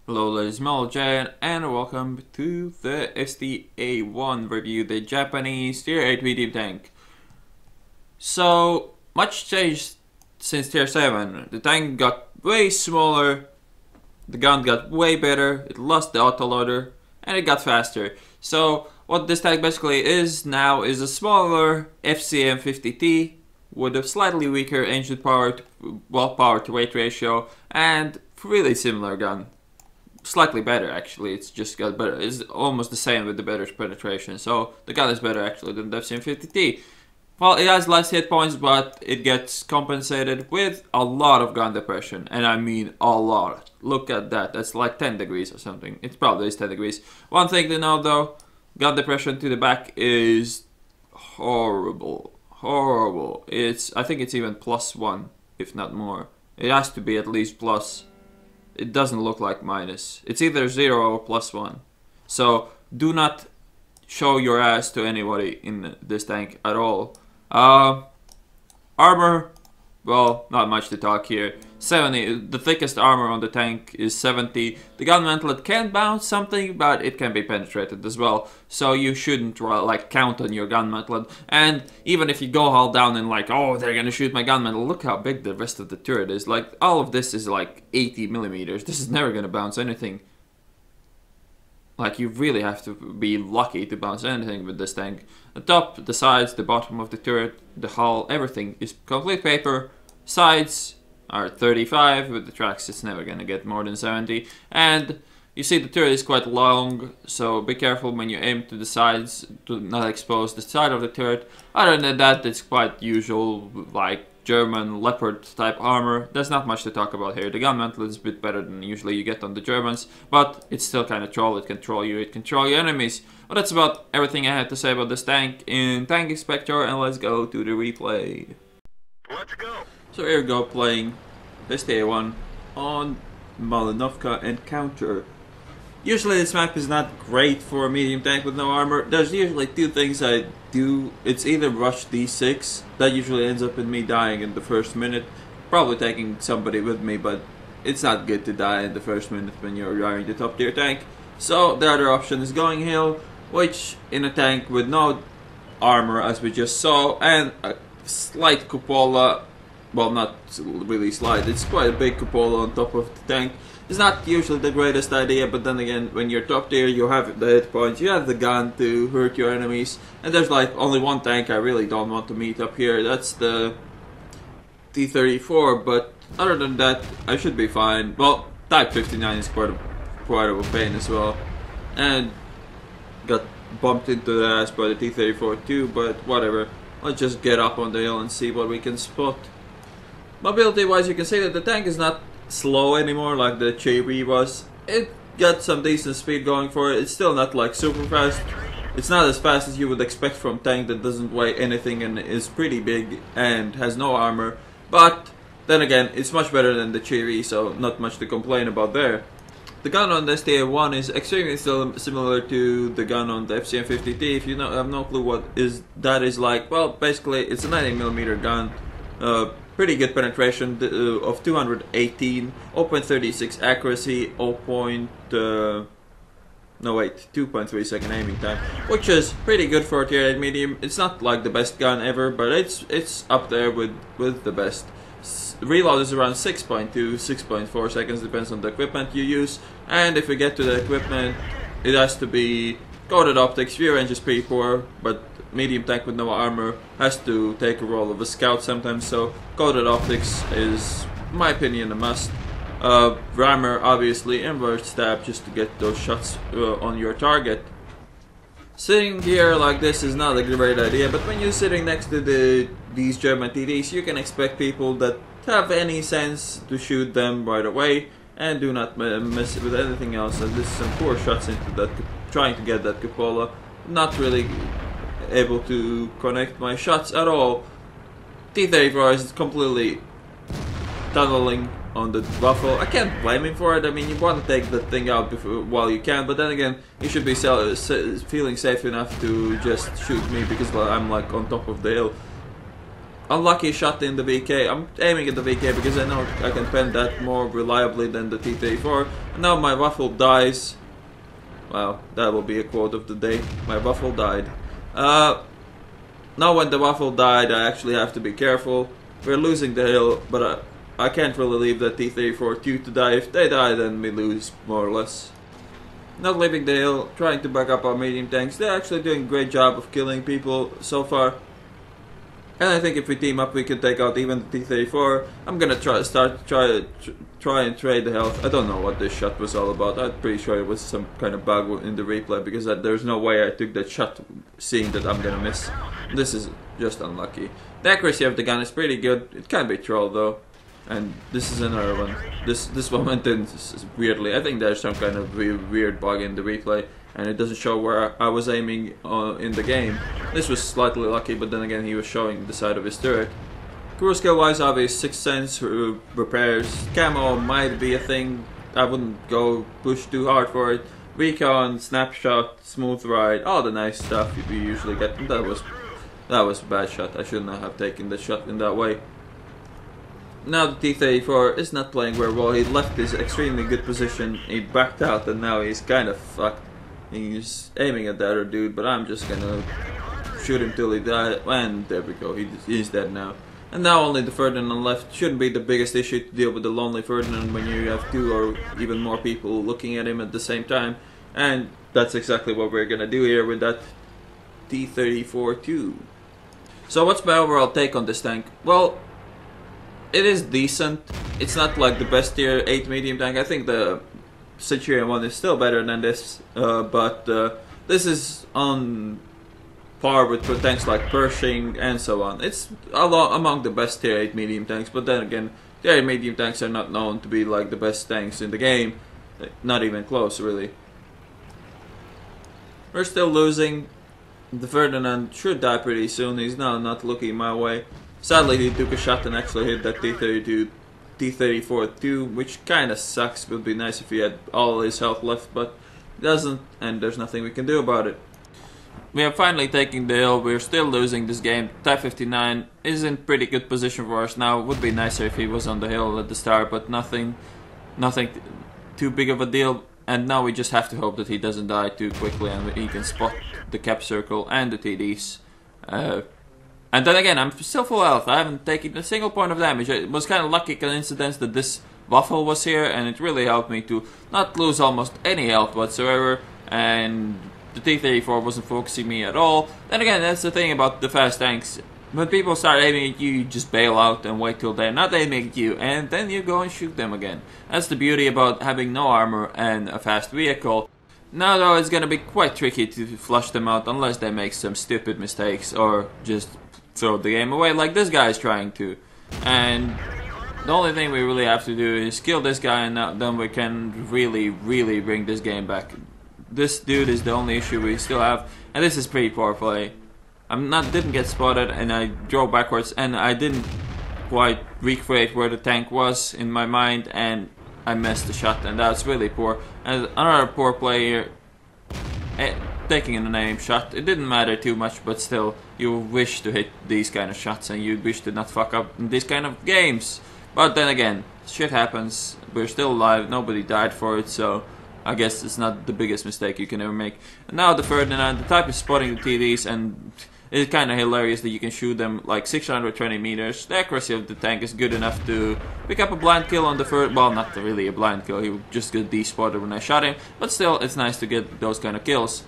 Hello ladies and gentlemen, and welcome to the STA-1 review, the Japanese Tier 8 medium tank. So, much changed since Tier 7. The tank got way smaller, the gun got way better, it lost the autoloader, and it got faster. So, what this tank basically is now is a smaller FCM50T with a slightly weaker engine power to weight ratio, and really similar gun. Slightly better actually, it's just got better. It's almost the same with the better penetration, so the gun is better actually than the FCM50T. Well, it has less hit points, but it gets compensated with a lot of gun depression, and I mean a lot. Look at that, that's like 10 degrees or something. It probably is 10 degrees. One thing to know though, gun depression to the back is horrible. Horrible. I think it's even +1, if not more. It has to be at least plus. It doesn't look like minus. It's either 0 or +1. So do not show your ass to anybody in this tank at all. Armor, well, not much to talk here. 70. The thickest armor on the tank is 70. The gun mantlet can bounce something, but it can be penetrated as well. So you shouldn't like count on your gun mantlet. And even if you go all down and like, oh, they're gonna shoot my gun mantlet, look how big the rest of the turret is. Like, all of this is like 80 millimeters. This is never gonna bounce anything. Like, you really have to be lucky to bounce anything with this tank. The top, the sides, the bottom of the turret, the hull, everything is complete paper. Sides are 35, with the tracks it's never gonna get more than 70. And you see the turret is quite long, so be careful when you aim to the sides to not expose the side of the turret. Other than that, it's quite usual, like German Leopard type armor. There's not much to talk about here. The gun mantlet is a bit better than usually you get on the Germans, but it's still kind of troll. It can troll you, it can troll your enemies. But that's about everything I had to say about this tank in Tank Inspector, and let's go to the replay. Let's go. So here we go, playing STA-1 on Malinovka Encounter. Usually this map is not great for a medium tank with no armor. There's usually two things I do. It's either rush D6, that usually ends up in me dying in the first minute. Probably taking somebody with me, but it's not good to die in the first minute when you're driving the top tier tank. So the other option is going hill, which in a tank with no armor as we just saw, and a slight cupola. Well, not really slight, it's quite a big cupola on top of the tank. It's not usually the greatest idea, but then again, when you're top tier, you have the hit points, you have the gun to hurt your enemies, and there's like only one tank I really don't want to meet up here, that's the T-34, but other than that, I should be fine. Well, Type 59 is quite of a pain as well, and got bumped into the ass by the T-34 too, but whatever. Let's just get up on the hill and see what we can spot. Mobility wise, you can say that the tank is not slow anymore like the Cherry was. It got some decent speed going for it. It's still not like super fast. It's not as fast as you would expect from a tank that doesn't weigh anything and is pretty big and has no armor. But then again, it's much better than the Cherry, so not much to complain about there. The gun on the STA-1 is extremely similar to the gun on the FCM50T. If you have no clue what that is like, well, basically it's a 90mm gun. Pretty good penetration of 218, 0.36 accuracy, 2.3 second aiming time, which is pretty good for a tier 8 medium. It's not like the best gun ever, but it's up there with the best. Reload is around 6.2, 6.4 seconds, depends on the equipment you use. And if we get to the equipment, it has to be coated optics. Rear range is pretty poor, but medium tank with no armor has to take a role of a scout sometimes, so coated optics is, in my opinion, a must. Rammer, obviously, invert stab just to get those shots on your target. Sitting here like this is not a great idea, but when you're sitting next to these German TDs, you can expect people that have any sense to shoot them right away and do not mess with anything else. And this is some poor shots into that, trying to get that cupola. Not really able to connect my shots at all. T-34 is completely tunneling on the buffalo. I can't blame him for it. I mean, you want to take the thing out while you can, but then again, you should be feeling safe enough to just shoot me because I'm like on top of the hill. unlucky shot in the VK. I'm aiming at the VK because I know I can pen that more reliably than the T-34. And now my waffle dies. Wow, that will be a quote of the day. My waffle died. Now when the waffle died, I actually have to be careful. We're losing the hill, but I can't really leave the T-34-2 to die. If they die, then we lose, more or less. Not leaving the hill, trying to back up our medium tanks. They're actually doing a great job of killing people so far. And I think if we team up, we can take out even the T-34. I'm gonna try and trade the health. I don't know what this shot was all about. I'm pretty sure it was some kind of bug in the replay, because there's no way I took that shot seeing that I'm gonna miss. This is just unlucky. The accuracy of the gun is pretty good. It can be trolled though. And this is another one. This one went in weirdly. I think there's some kind of weird bug in the replay, and it doesn't show where I was aiming in the game. This was slightly lucky, but then again he was showing the side of his turret. Crew skill wise, obvious 6th sense repairs. Camo might be a thing. I wouldn't go push too hard for it. Recon, snapshot, smooth ride, all the nice stuff you usually get. That was a bad shot. I shouldn't have taken the shot in that way. Now the T-34 is not playing very well. He left his extremely good position, he backed out, and now he's kind of fucked. He's aiming at the other dude, but I'm just gonna shoot him till he dies. And there we go, he's dead now. And now only the Ferdinand left. Shouldn't be the biggest issue to deal with the lonely Ferdinand when you have 2 or even more people looking at him at the same time. And that's exactly what we're gonna do here with that T-34-2. So what's my overall take on this tank? Well, it is decent. It's not like the best tier 8 medium tank. I think the STA-1 is still better than this, but this is on par with tanks like Pershing and so on. It's among the best tier 8 medium tanks, but then again, tier 8 medium tanks are not known to be like the best tanks in the game. Not even close, really. We're still losing. The Ferdinand should die pretty soon. He's now not looking my way. Sadly, he took a shot and actually hit that T-34-2, which kinda sucks. It would be nice if he had all his health left, but he doesn't, and there's nothing we can do about it. We are finally taking the hill. We're still losing this game. Type 59 is in pretty good position for us now. It would be nicer if he was on the hill at the start, but nothing too big of a deal. And now we just have to hope that he doesn't die too quickly and he can spot the cap circle and the TDs. And then again, I'm still full health. I haven't taken a single point of damage. It was kind of lucky coincidence that this waffle was here, and it really helped me to not lose almost any health whatsoever. And the T-34 wasn't focusing me at all. Then again, that's the thing about the fast tanks. When people start aiming at you, you just bail out and wait till they're not aiming at you, and then you go and shoot them again. That's the beauty about having no armor and a fast vehicle. Now though, it's gonna be quite tricky to flush them out unless they make some stupid mistakes or just throw the game away like this guy is trying to. And the only thing we really have to do is kill this guy, and then we can really bring this game back. This dude is the only issue we still have, and this is pretty poor play. Didn't get spotted, and I drove backwards, and I didn't quite recreate where the tank was in my mind, and I missed the shot, and that's really poor. And another poor play here, taking an aim shot. It didn't matter too much, but still, you wish to hit these kind of shots, and you wish to not fuck up in these kind of games. But then again, shit happens. We're still alive. Nobody died for it, so I guess it's not the biggest mistake you can ever make. And now the Ferdinand, the type is spotting the TDs, and it's kind of hilarious that you can shoot them like 620 meters. The accuracy of the tank is good enough to pick up a blind kill on the first. Well, not really a blind kill. He just got de-spotted when I shot him. But still, it's nice to get those kind of kills.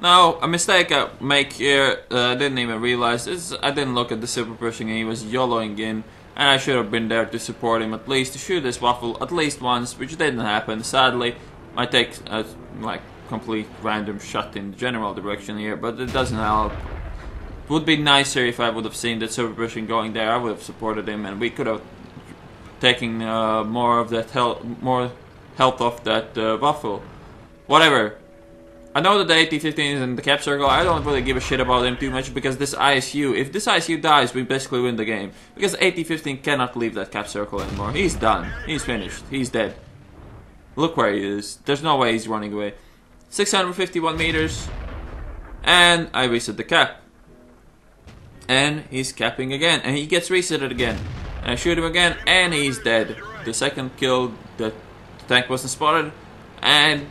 Now, a mistake I make here, I didn't even realize, is I didn't look at the super pushing, and he was YOLOing in. And I should have been there to support him at least, to shoot this waffle at least once, which didn't happen. Sadly, I take a like complete random shot in the general direction here, but it doesn't help. It would be nicer if I would have seen that super pushing going there. I would have supported him, and we could have taken more of that more health off that waffle. Whatever. I know that the AT-15 is in the cap circle. I don't really give a shit about him too much because this ISU, if this ISU dies, we basically win the game. Because AT-15 cannot leave that cap circle anymore. He's done. He's finished. He's dead. Look where he is. There's no way he's running away. 651 meters. And I reset the cap. And he's capping again, and he gets resetted again. And I shoot him again, and he's dead. The second kill, the tank wasn't spotted. And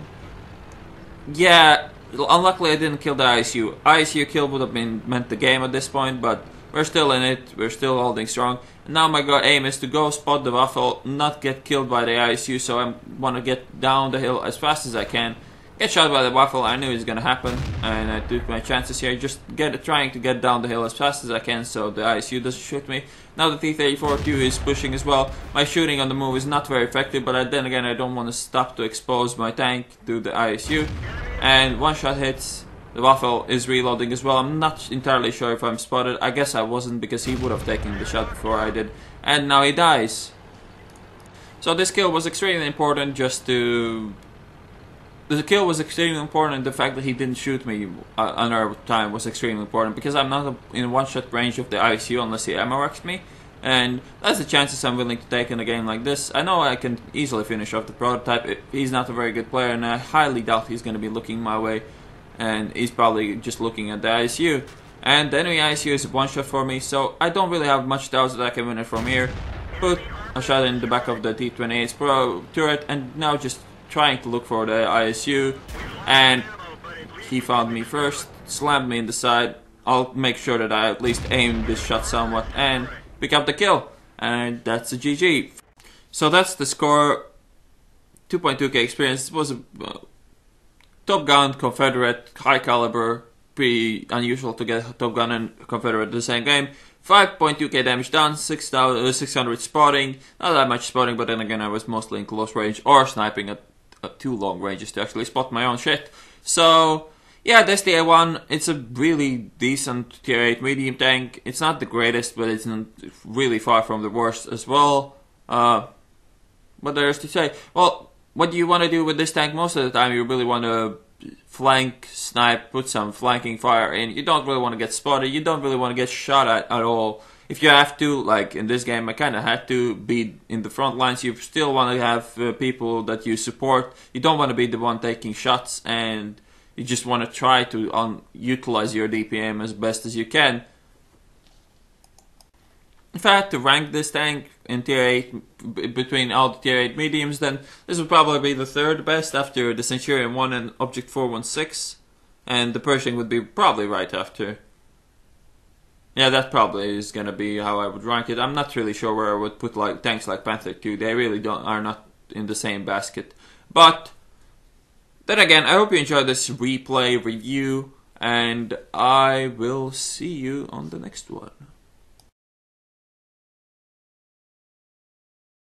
yeah, unluckily I didn't kill the ISU. ISU kill would have been meant the game at this point, but we're still in it. We're still holding strong. And now my aim is to go spot the Waffle, not get killed by the ISU, so I want to get down the hill as fast as I can. Get shot by the Waffle, I knew it was going to happen, and I took my chances here, just trying to get down the hill as fast as I can so the ISU doesn't shoot me. Now the T-34-2 is pushing as well. My shooting on the move is not very effective, but then again I don't want to stop to expose my tank to the ISU. And one shot hits, the Waffle is reloading as well. I'm not entirely sure if I'm spotted. I guess I wasn't because he would have taken the shot before I did. And now he dies. So this kill was extremely important just to... The kill was extremely important. The fact that he didn't shoot me another time was extremely important because I'm not in one-shot range of the ISU unless he ammo wrecks me. And that's the chances I'm willing to take in a game like this. I know I can easily finish off the prototype. He's not a very good player, and I highly doubt he's going to be looking my way. And he's probably just looking at the ISU. And the enemy ISU is a one-shot for me, so I don't really have much doubts that I can win it from here. Put a shot in the back of the T-28's Pro turret, and now just trying to look for the ISU, and he found me first, slammed me in the side. I'll make sure that I at least aim this shot somewhat and pick up the kill, and that's a GG. So that's the score. 2.2k experience. It was a Top Gun Confederate high caliber, pretty unusual to get Top Gun and Confederate in the same game. 5.2k damage done, 600 spotting, not that much spotting, but then again I was mostly in close range or sniping at too long ranges to actually spot my own shit. So yeah, the STA-1, it's a really decent tier 8 medium tank. It's not the greatest, but it's not really far from the worst as well. What there's to say? Well, what do you want to do with this tank most of the time? You really want to flank, snipe, put some flanking fire in. You don't really want to get spotted. You don't really want to get shot at all. If you have to, like in this game, I kind of had to be in the front lines. You still want to have people that you support. You don't want to be the one taking shots, and you just want to try to utilize your DPM as best as you can. If I had to rank this tank in tier 8 between all the tier 8 mediums, then this would probably be the third best after the Centurion 1 and Object 416, and the Pershing would be probably right after. Yeah, that probably is gonna be how I would rank it. I'm not really sure where I would put like tanks like Panther 2. They really are not in the same basket. But then again, I hope you enjoyed this replay review, and I will see you on the next one.